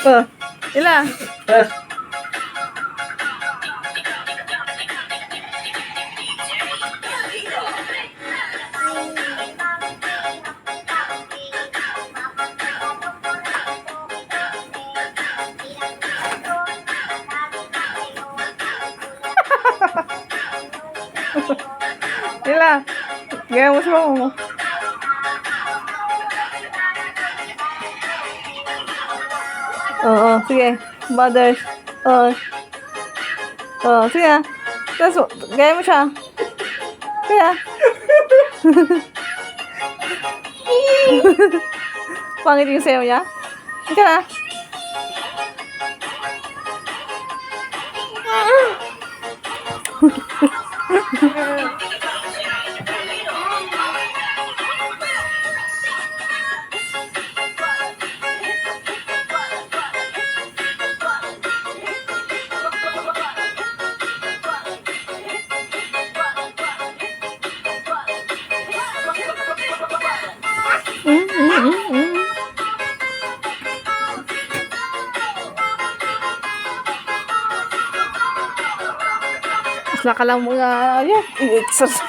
Oh, ila. Ila. Gaya mo sa mo. Oo, sige. Brothers. Oo. Oo, sige ah. Tapos, gaya mo siya. Sige ah. Pangit yung sayo niya. Sige na. Basta ka lang mga, yan, i-exercise.